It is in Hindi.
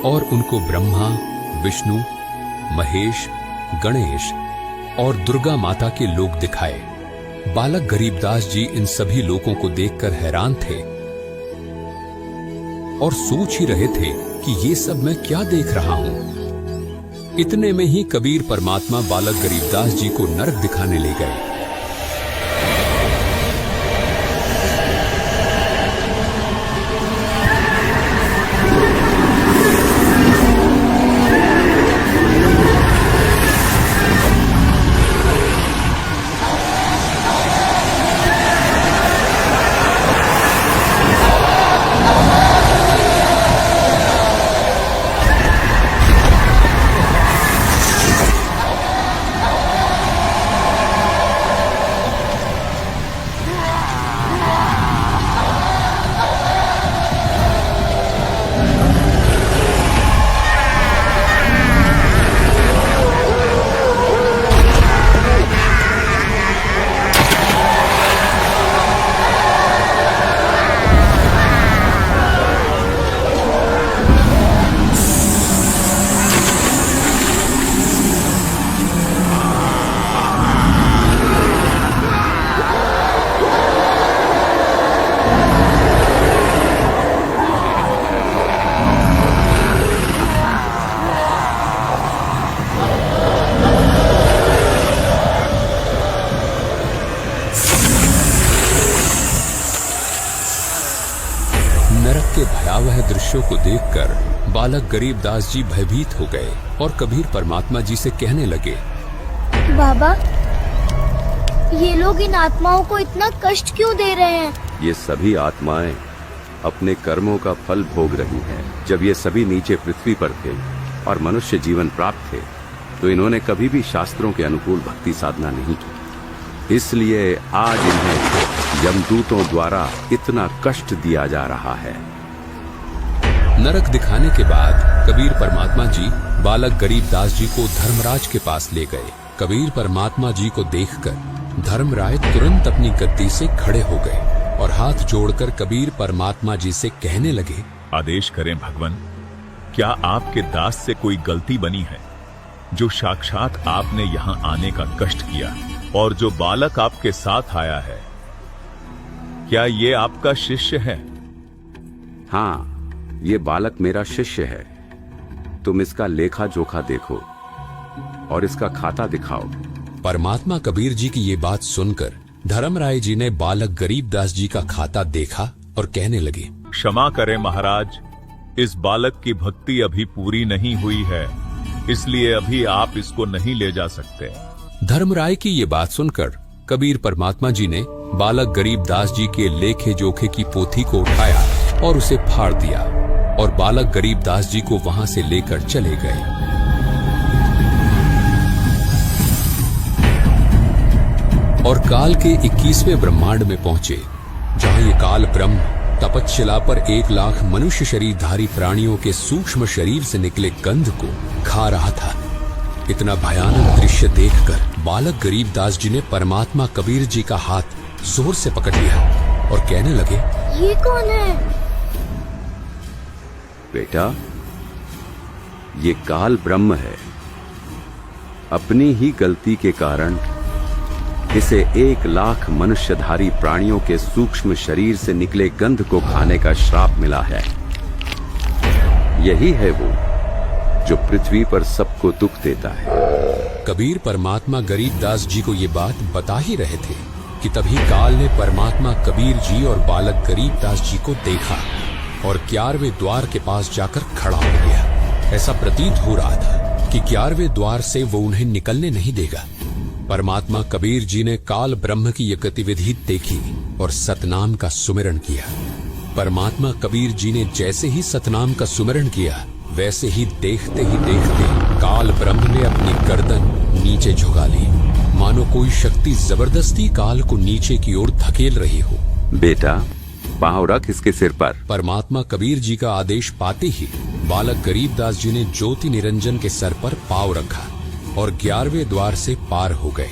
और उनको ब्रह्मा, विष्णु, महेश, गणेश और दुर्गा माता के लोक दिखाए। बालक गरीबदास जी इन सभी लोगों को देखकर हैरान थे और सोच ही रहे थे कि ये सब मैं क्या देख रहा हूं। इतने में ही कबीर परमात्मा बालक गरीबदास जी को नरक दिखाने ले गए। नरक के भयावह दृश्यों को देखकर बालक गरीबदास जी भयभीत हो गए और कबीर परमात्मा जी से कहने लगे, बाबा, ये लोग इन आत्माओं को इतना कष्ट क्यों दे रहे हैं? ये सभी आत्माएं अपने कर्मों का फल भोग रही हैं। जब ये सभी नीचे पृथ्वी पर थे और मनुष्य जीवन प्राप्त थे, तो इन्होंने कभी भी शास्त्रों के अनुकूल भक्ति साधना नहीं की। इसलिए आज इन्हें यमदूतों द्वारा इतना कष्ट दिया जा रहा है। नरक दिखाने के बाद कबीर परमात्मा जी बालक गरीबदास जी को धर्मराज के पास ले गए। कबीर परमात्मा जी को देखकर धर्मराय तुरंत अपनी गद्दी से खड़े हो गए और हाथ जोड़कर कबीर परमात्मा जी से कहने लगे, आदेश करें भगवान, क्या आपके दास से कोई गलती बनी है जो साक्षात आपने यहाँ आने का कष्ट किया? और जो बालक आपके साथ आया है, क्या ये आपका शिष्य है? हाँ, ये बालक मेरा शिष्य है। तुम इसका लेखा जोखा देखो और इसका खाता दिखाओ। परमात्मा कबीर जी की ये बात सुनकर धर्मराय जी ने बालक गरीबदास जी का खाता देखा और कहने लगे, क्षमा करें महाराज, इस बालक की भक्ति अभी पूरी नहीं हुई है, इसलिए अभी आप इसको नहीं ले जा सकते। धर्मराय की ये बात सुनकर कबीर परमात्मा जी ने बालक गरीबदास जी के लेखे जोखे की पोथी को उठाया और उसे फाड़ दिया और बालक गरीबदास जी को वहां से लेकर चले गए। और काल के 21वें ब्रह्मांड में पहुंचे, जहां ये काल ब्रह्म तपस्शिला पर 1 लाख मनुष्य शरीरधारी प्राणियों के सूक्ष्म शरीर से निकले गंध को खा रहा था। इतना भयानक दृश्य देखकर बालक गरीबदास जी ने परमात्मा कबीर जी का हाथ जोर से पकड़ लिया और कहने लगे, ये कौन है? बेटा, ये काल ब्रह्म है। अपनी ही गलती के कारण इसे 1 लाख मनुष्यधारी प्राणियों के सूक्ष्म शरीर से निकले गंध को खाने का श्राप मिला है। यही है वो जो पृथ्वी पर सबको दुख देता है। कबीर परमात्मा गरीबदास जी को ये बात बता ही रहे थे कि तभी काल ने परमात्मा कबीर जी और बालक गरीबदास जी को देखा और 11वें द्वार के पास जाकर खड़ा हो गया। ऐसा प्रतीत हो रहा था कि 11वें द्वार से वो उन्हें निकलने नहीं देगा। परमात्मा कबीर जी ने काल ब्रह्म की यह गतिविधि देखी और सतनाम का सुमिरन किया। परमात्मा कबीर जी ने जैसे ही सतनाम का सुमिरन किया, वैसे ही देखते काल ब्रह्म ने अपनी गर्दन नीचे झुका ली, मानो कोई शक्ति जबरदस्ती काल को नीचे की ओर धकेल रही हो। बेटा, पांव रख इसके सिर पर। परमात्मा कबीर जी का आदेश पाते ही बालक गरीबदास जी ने ज्योति निरंजन के सर पर पांव रखा और 11वें द्वार से पार हो गए।